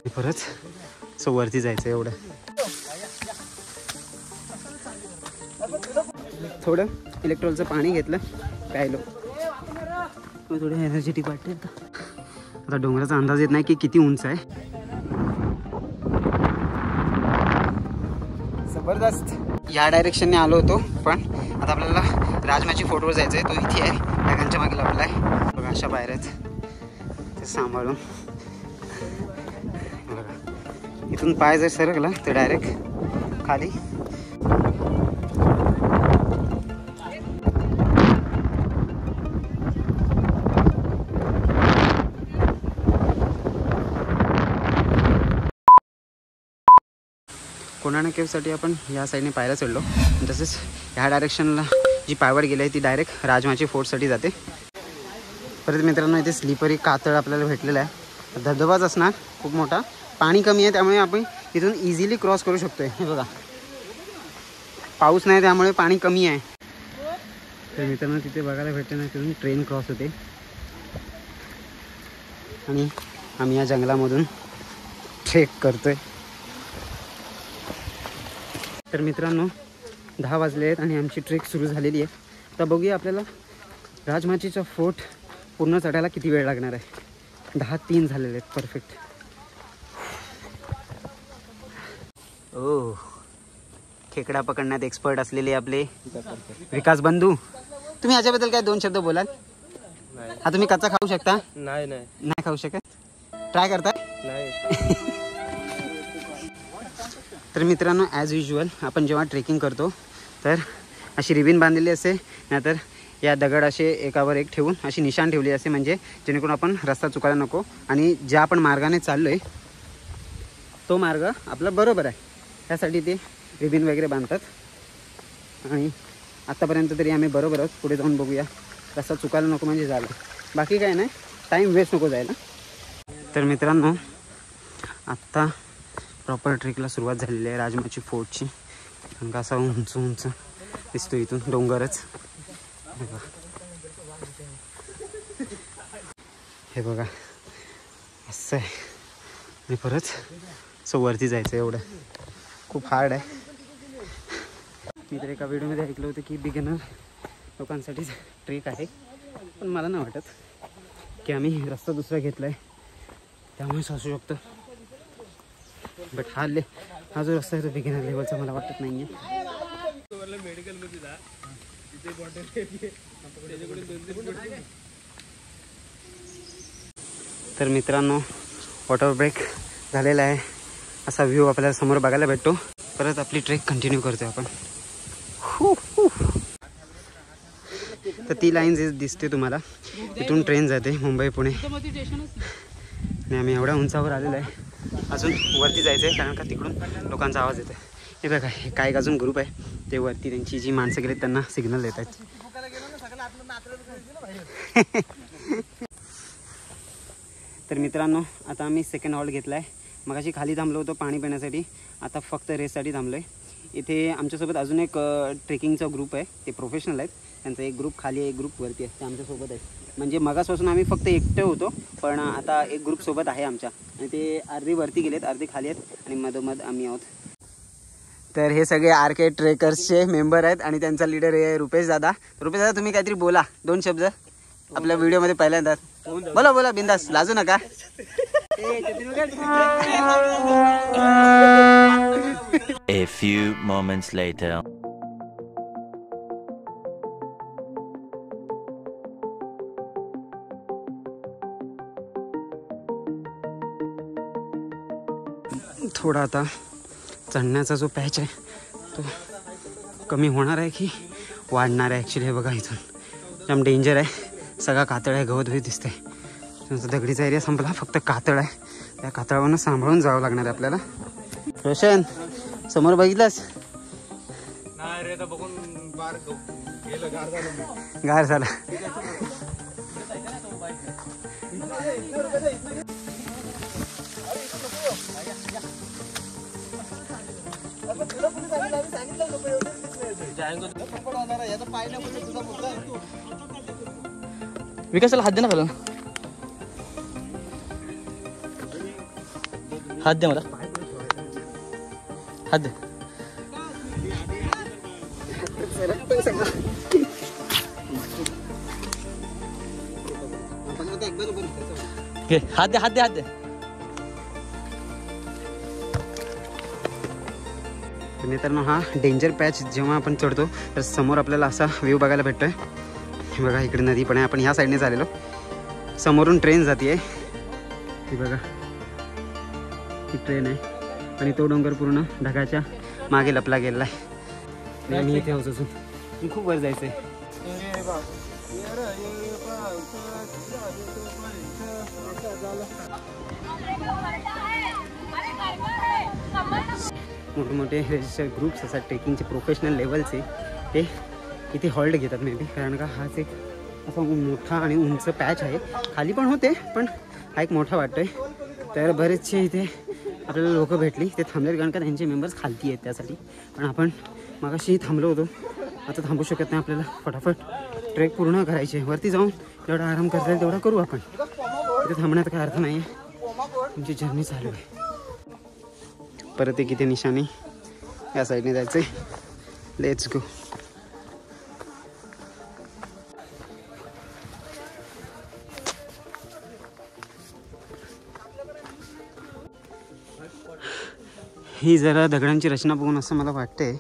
परत सो वरती जायचं एवढं. थोडं इलेक्ट्रॉलचं पाणी घेतलं, प्यायलो, थोडं एनर्जेटिक वाटते. आता डोंगराचा अंदाज येत नाही की किती उंच आहे. जबरदस्त. या डायरेक्शनने आलो होतो, पण आता आपल्याला राजमाची फोटोवर जायचं आहे. तो इथे आहे, ढगांच्या मागे लावला आहे बघा. अशा पायऱ्या आहेत, ते सांभाळून बघा. इथून पाय जर सरकला तर डायरेक्ट खाली. कोणाना केव्हसाठी आपण या साईडने पायऱ्या चढलो. तसेच ह्या डायरेक्शनला जी पायवाट गेली आहे ती डायरेक्ट राजमाची फोर्टसाठी जाते. परत मित्रांनो, इथे स्लिपरी कातळ आपल्याला भेटलेला आहे. धबधबाच असणार खूप मोठा. पाणी कमी आहे त्यामुळे आपण इथून इझिली क्रॉस करू शकतो. हे बघा, पाऊस नाही त्यामुळे पाणी कमी आहे. तर मित्रांनो, तिथे बघायला भेटते ना, तिथून ट्रेन क्रॉस होते आणि आम्ही या जंगलामधून ट्रेक करतोय. तर मित्रांनो, 10 वाजले आहेत आणि आमची ट्रेक सुरू झालेली आहे. आता बघूया आपल्याला राजमाचीचा फोर्ट पूर्ण चढायला किती वेळ लागणार आहे. 10:03 झालेले आहेत. परफेक्ट. ओ, खेकडा पकडण्यात एक्सपर्ट असलेले आपले विकास बंधू, तुम्ही याच्याबद्दल काय 2 शब्द बोलाल? हा, तुम्ही कच्चा खाऊ शकता? नाही खाऊ शकत. ट्राय करता? नाही. तर मित्रांनो, ॲज युजल आपण जेव्हा ट्रेकिंग करतो तर अशी रिबीन बांधलेली असते, नाहीतर या दगड असे एकावर एक ठेवून अशी निशाण ठेवली असते, म्हणजे जेणेकरून आपण रस्ता चुकायला नको आणि ज्या आपण मार्गाने चाललो आहे तो मार्ग आपला बरोबर आहे त्यासाठी ते रिबीन वगैरे बांधतात. आणि आत्तापर्यंत तरी आम्ही बरोबर आहोत. पुढे जाऊन बघूया, रस्ता चुकायला नको म्हणजे झालं. बाकी काय नाही, टाईम वेस्ट नको जायला. तर मित्रांनो, आत्ता प्रॉपर ट्रेकला सुरुवात झालेली आहे राजमाची फोर्टची. कारण का असा उंच उंच दिसतो इथून डोंगरच. हे बघा असं आहे. आणि परत सो वरती जायचं एवढं खूप हार्ड आहे. मी तर एका व्हिडिओमध्ये ऐकलं होतं की बिगिनर लोकांसाठी ट्रेक आहे, पण मला नाही वाटत की आम्ही रस्ता दुसरा घेतला आहे त्यामुळेच असू शकतं. बट हा जो रस्ता आहे तो बिगिनर लेवलचा मला वाटत नाही आहे. तर मित्रांनो, वॉटर ब्रेक झालेला आहे. असा व्ह्यू आपल्याला समोर बघायला भेटतो. परत आपली ट्रेक कंटिन्यू करतोय आपण. तर ती लाईन जे दिसते तुम्हाला, इथून ट्रेन जाते मुंबई पुणे. आणि आम्ही एवढ्या उंचावर आलेलो आहे. अजून वरती जायचं आहे कारण का तिकडून लोकांचा आवाज येतो. हे बघा, हे काय अजून ग्रुप आहे ते वरती, त्यांची जी माणसं गेलेत त्यांना सिग्नल देत आहेत. तर मित्रांनो, आता आम्ही सेकंड हॉल्ट घेतला आहे. मगाशी खाली थांबलो होतो पाणी पिण्यासाठी, आता फक्त रेस्टसाठी थांबलो आहे. इथे आमच्यासोबत अजून एक ट्रेकिंगचा ग्रुप आहे, ते प्रोफेशनल आहेत. त्यांचा एक ग्रुप खाली आहे, एक ग्रुप वरती आहे, ते आमच्यासोबत आहे. म्हणजे मगासपासून आम्ही फक्त एकटे होतो, पण आता एक ग्रुप सोबत आहे आमच्या. आणि ते अर्धी वरती गेलेत, अर्धी खाली आहेत आणि मधोमध आम्ही आहोत. तर हे सगळे RK ट्रेकर्सचे मेंबर आहेत आणि त्यांचा लीडर आहे रुपेश दादा. रुपेश दादा, तुम्ही काहीतरी बोला, 2 शब्द आपल्या व्हिडिओमध्ये पहिल्यांदा. बोला बिंदास, लाजू नका. A few moments later. थोडा आता चढण्याचा जो पॅच आहे तो कमी होणार आहे की वाढणार आहे ॲक्च्युली. हे बघा, इथून एकदम डेंजर आहे. सगळा कातळ आहे, गवत वगैरे दिसतंय. दगडीचा एरिया संपला, फक्त कातळ आहे. त्या कातळावरनं सांभाळून जावं लागणार आहे आपल्याला. रोशन, समोर बघितलंस? गार झाला. विकासाला हात दे ना. हात दे मला, हात दे. घे, हात दे, हात दे, हात दे. मित्रांनो हा डेंजर पॅच जेव्हा आपण चढतो तर समोर आपल्याला असा व्ह्यू बघायला भेटतोय. बघा इकडे नदी पण आहे. आपण ह्या साईडने झालेलो, समोरून ट्रेन जाते. ही बघा ही ट्रेन आहे आणि तो डोंगर पूर्ण ढगाच्या मागे लपला गेलेला आहे. आणि इथे होतो अजून खूप वर जायचं आहे. मोठे रजिस्टर ग्रुप्स असतात ट्रेकिंगचे प्रोफेशनल लेवलचे, ते इथे हॉल्ट घेतात मे बी. कारण का हाच एक असा मोठा आणि उंच पॅच आहे. खाली पण होते पण हा एक मोठा वाटतोय. तर बरेचसे इथे आपल्याला लोक भेटली, ते थांबलेत कारण का त्यांचे मेंबर्स खालती आहेत त्यासाठी. पण आपण मगाशी थांबलो होतो, आता थांबू शकत नाही. आपल्याला फटाफट ट्रेक पूर्ण करायचे. वरती जाऊन जेवढा आराम करता येईल तेवढा करू आपण. इथे थांबण्यात काय अर्थ नाही आहे. तुमची जर्नी चालू आहे. परत एक इथे निशाणी, या साईडने जायचं आहे. Let's go. ही जरा दगडांची रचना बघून असं मला वाटतंय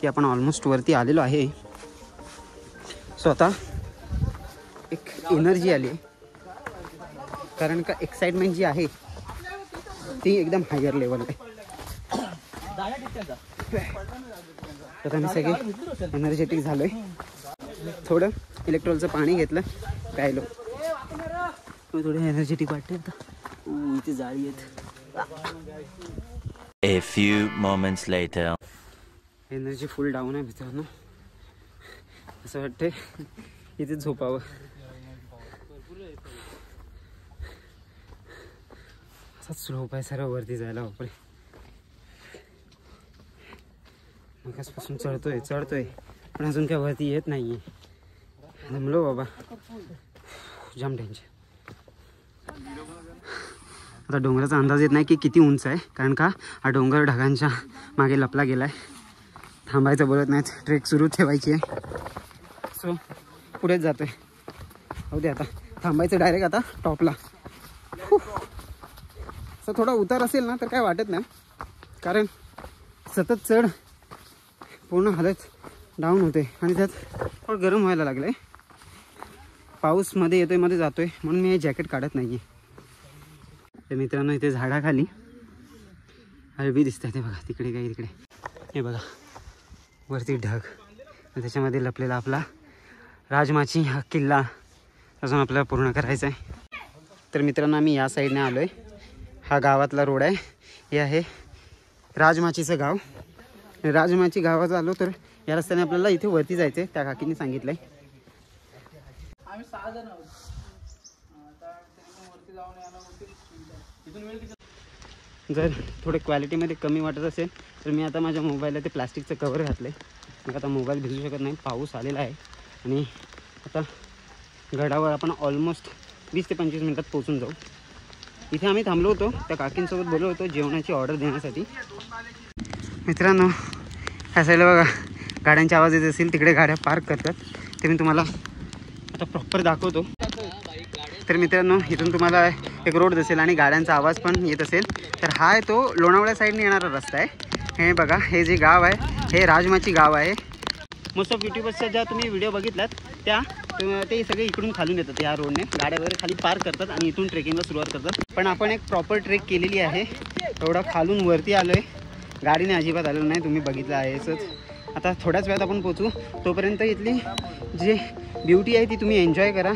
की आपण ऑलमोस्ट वरती आलेलो आहे. सो आता एक एनर्जी आली आहे, कारण का एक्साइटमेंट जी आहे ती एकदम हायर लेवल आहे. आता मी सगळे एनर्जेटिक झालोय. थोडं इलेक्ट्रॉलचं पाणी घेतलं, प्यायलो, थोडं एनर्जेटिक वाटते. आता इथे जाळी आहेत. A few moments later. Energy full down आहे मित्रांनो. असं वाटतंय इथे झोपावं. असाच स्लोप आहे सर्व वरती जायला. बापरे, मगासपासून चढतोय पण अजून काय वरती येत नाहीये. जमलो बाबा, जाम डेंजर. आता डोंगराचा अंदाज येत नाही की किती उंच आहे, कारण का हा डोंगर ढगांच्या मागे लपला गेला आहे. थांबायचं बोलत नाहीत, ट्रेक सुरू ठेवायची आहे. सो पुढेच जातोय. हो दे, आता थांबायचं डायरेक्ट आता टॉपला. असं थोडा उतार असेल ना तर काय वाटत नाही, कारण सतत चढ पूर्ण हालत डाऊन होते आणि त्यात थोडं गरम व्हायला लागलं आहे. पाऊस मध्ये येतोय मध्ये जातोय म्हणून मी हे जॅकेट काढत नाही आहे. तर मित्रांनो इथे झाडाखाली अळबी दिसत आहे. ते बघा तिकडे काही, तिकडे हे बघा वरती ढग, त्याच्यामध्ये लपलेला आपला राजमाची हा किल्ला अजून आपल्याला पूर्ण करायचा आहे. तर मित्रांनो आम्ही या साईडने आलो आहे. हा गावातला रोड आहे. हे आहे राजमाचीचं गाव. राजमाची गावात आलो तर या रस्त्याने आपल्याला इथे वरती जायचं आहे, त्या काकीने सांगितलं आहे. जर थोडे क्वालिटीमध्ये कमी वाटत असेल तर मी आता माझ्या मोबाईलला ते प्लास्टिकचं कवर घातलं आहे. मग आता मोबाईल भिजू शकत नाही. पाऊस आलेला आहे आणि आता गडावर आपण ऑलमोस्ट 20 ते 25 मिनटात पोहोचून जाऊ. इथे आम्ही थांबलो होतो, त्या काकींसोबत बोललो होतो जेवणाची ऑर्डर देण्यासाठी. मित्रांनो ह्या साईडला बघा गाड्यांचे आवाज येत असेल, तिकडे गाड्या पार्क करतात. ते मी तुम्हाला आता प्रॉपर दाखवतो. तर मित्रांनो इथून तुम्हाला एक रोड दिसेल आणि गाड्यांचा आवाज पण येत असेल. तर हा आहे तो लोणावळ्या साईडने येणारा रस्ता आहे. हे बघा हे जे गाव आहे हे राजमाची गाव आहे. मोस्ट ऑफ यूट्यूबर्सच्या ज्या तुम्ही व्हिडिओ बघितलात त्या ते सगळे इकडून खालून येतात. या रोडने गाड्या वगैरे खाली पार्क करतात आणि इथून ट्रेकिंगला सुरुवात करतात. पण आपण एक प्रॉपर ट्रेक केलेली आहे. एवढा खालून वरती आलो आहे, गाडीने अजिबात आलेलो नाही, तुम्ही बघितलं आहेच. आता थोड्याच वेळात आपण पोचू. तोपर्यंत इथली जी ब्युटी आहे ती तुम्ही एन्जॉय करा.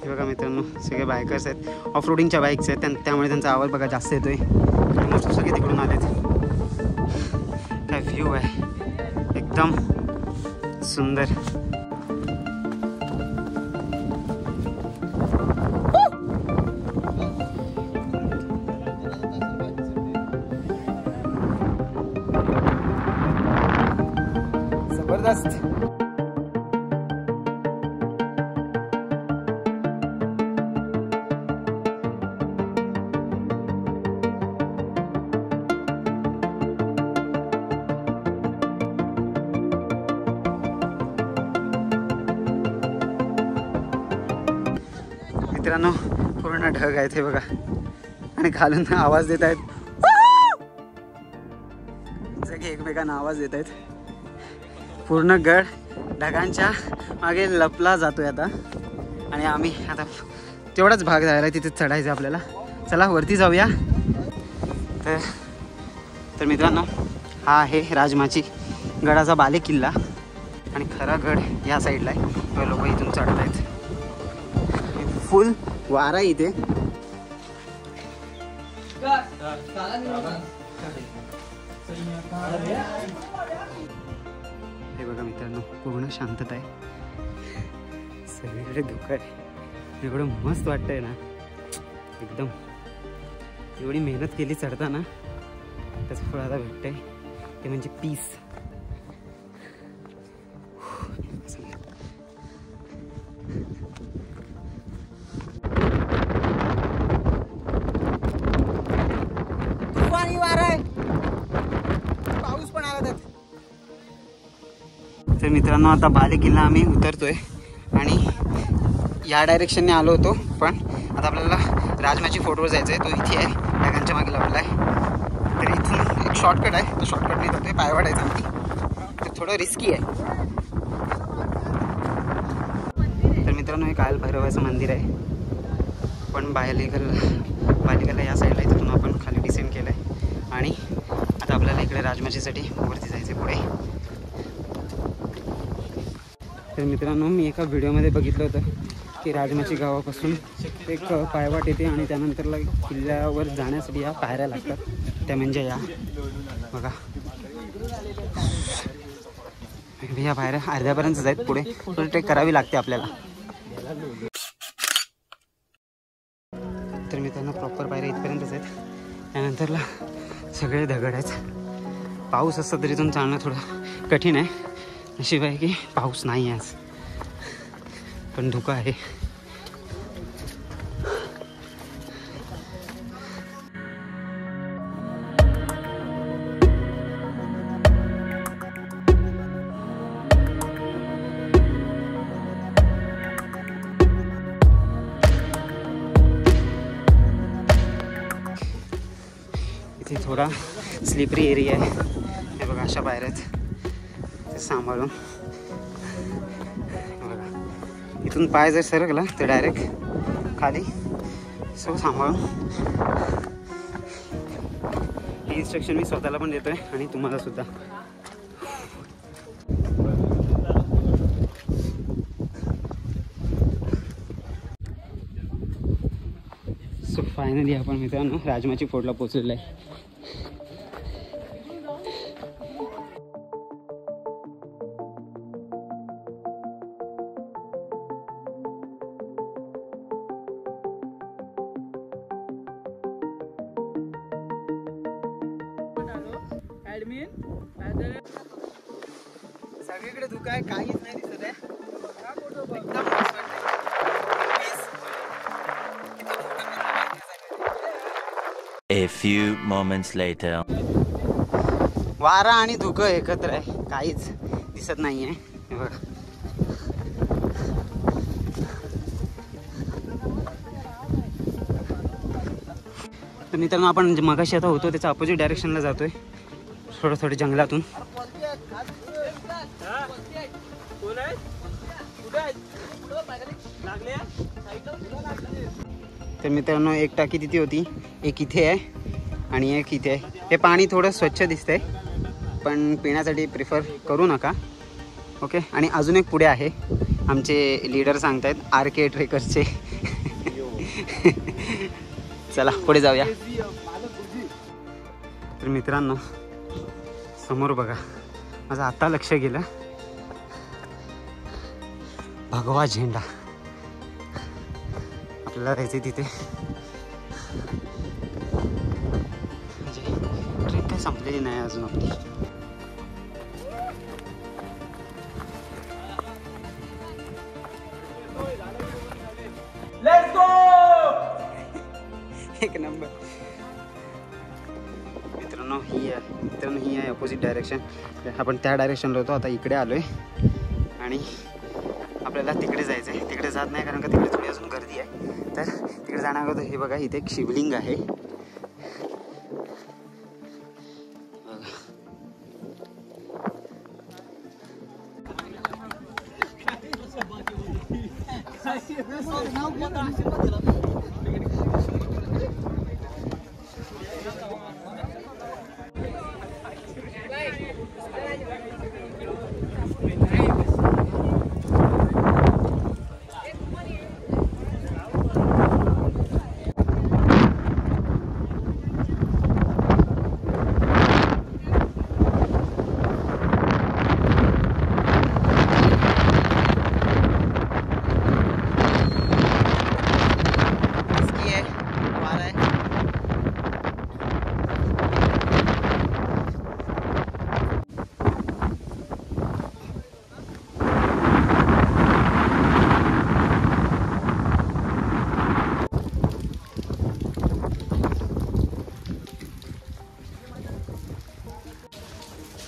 हे बघा मित्रांनो सगळे बायकर्स आहेत, ऑफ रोडिंगच्या बाईक्स आहेत, त्यामुळे त्यांचा आवाज बघा जास्त येतोय. मस्त सगळे तिकडून आलेत. काय व्ह्यू आहे एकदम सुंदर. जबरदस्त. मित्रांनो पूर्ण ढग आहेत हे बघा आणि खालून आवाज देत आहेत सगळे एकमेकांना आवाज देत आहेत. पूर्ण गड ढगांच्या मागे लपला जातोय आता आणि आम्ही आता तेवढाच भाग राहिला तिथे चढायचं आपल्याला. चला वरती जाऊया. तर मित्रांनो हा आहे राजमाची गडाचा बाले किल्ला आणि खरा गड या साईडला आहे. लोक इथून चढत आहेत. फुल वारा इथे. हे बघा मित्रांनो पूर्ण शांतता आहे. सगळीकडे धुकं आहे. एवढं मस्त वाटतंय ना एकदम. एवढी मेहनत केली चढताना त्याचं फळ आता भेटतंय ते म्हणजे पीस. तुफानी वारा आहे. पाऊस पण आला त्यात. तर मित्रांनो आता बाले किल्ला आम्ही उतरतोय आणि या डायरेक्शनने आलो होतो पण आता आपल्याला राजमाची फोटोवर जायचं आहे. तो इथे आहे ढगांच्या मागे लावला आहे. तर इथून एक शॉर्टकट आहे. तो शॉर्टकटने जातोय. पाय वाढायचं आम्ही. तर थोडं रिस्की आहे. तर मित्रांनो हे काल भैरवाचं मंदिर आहे पण बालेकिल्ला या साईडला आहे. तिथून आपण खाली डिसेंड केलं आहे आणि आता आपल्याला इकडे राजमाचीसाठी वरती जायचं पुढे. तर मित्रांनो मी एका व्हिडिओमध्ये बघितलं होतं की राजमाची गावापासून एक पायवाट येते आणि त्यानंतरला किल्ल्यावर जाण्यासाठी या पायऱ्या लागतात. त्या म्हणजे या बघा या पायऱ्या अर्ध्यापर्यंतच आहेत. पुढे थोडी ट्रेक करावी लागते आपल्याला. तर मित्रांनो प्रॉपर पायऱ्या इथपर्यंतच आहेत. त्यानंतरला सगळे दगड आहेत. पाऊस असता तरी इथून चालणं थोडं कठीण आहे. नशीब आहे की पाऊस नाही आज पण धुकं आहे. इथे थोडा स्लिपरी एरिया आहे. हे बघा अशा पायऱ्या आहेत. ते सांभाळून बघा. इथून पाय जर सरकला तर डायरेक्ट खाली. सो सांभाळून. हे इन्स्ट्रक्शन मी स्वतःला पण देतोय आणि तुम्हाला सुद्धा. सो फायनली आपण मित्रांनो राजमाची फोर्टला पोहोचलेलो आहे. सगळीकडे धुकं आहे. काहीच नाही दिसत आहे. एकदम मस्त वाटतंय. A few moments later. वारा आणि धुकं एकत्र आहे. काहीच दिसत नाही आहे. हे बघा तर मित्रांनो आपण मगाशी आता होतो त्याच्या अपोजिट डायरेक्शनला जातोय. थोडं जंगलातून. तर मित्रांनो एक टाकी तिथे होती. एक इथे आहे आणि एक इथे आहे. हे पाणी थोडं स्वच्छ दिसतंय पण पिण्यासाठी प्रिफर करू नका. ओके. आणि अजून एक पुढे आहे. आमचे लीडर सांगतायत RK ट्रेकर्सचे. चला पुढे जाऊया. तर मित्रांनो समोर बघा. माझं आता लक्ष गेलं. भगवा झेंडा. आपल्याला जायचं तिथे. म्हणजे ट्रेक काय संपलेली नाही अजून आपली. एक नंबर. मित्रांनो ही आहे अपोजिट डायरेक्शन. आपण त्या डायरेक्शनला होतो. आता इकडे आलोय आणि आपल्याला तिकडे जायचं आहे. तिकडे जात नाही कारण का तिकडे थोडी अजून गर्दी आहे. तर तिकडे जाण्याअगोदर हे बघा इथे एक शिवलिंग आहे.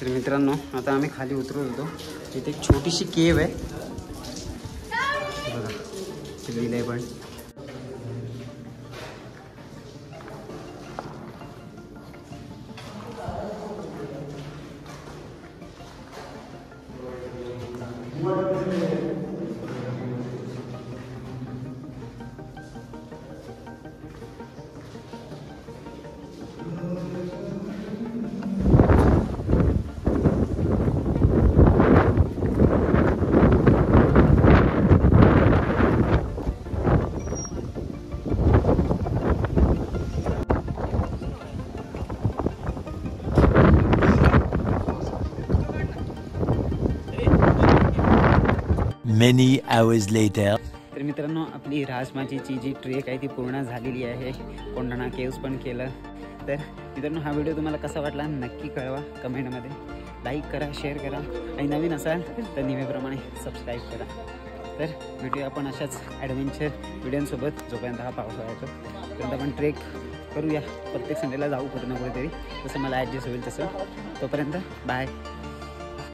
तर मित्रांनो आता आम्ही खाली उतरत होतो. इथे एक छोटीशी केव आहे बघा, ते लिहिलंय पण. Many hours later. तर मित्रांनो आपली राजमाचीची जी ट्रेक आहे ती पूर्ण झालेली आहे. कोंढाणा केव्स पण केलं. तर मित्रांनो हा व्हिडिओ तुम्हाला कसा वाटला नक्की कळवा कमेंटमध्ये. लाईक करा, शेअर करा आणि नवीन असाल तर नेहमीप्रमाणे सबस्क्राईब करा. तर भेटूया आपण अशाच ॲडव्हेंचर व्हिडिओसोबत जोपर्यंत हा पावसाळा येतो तोपर्यंत आपण ट्रेक करूया. प्रत्येक संडेला जाऊ कुठे ना कुठेतरी, जसं मला ॲडजस्ट होईल तसं. तोपर्यंत बाय.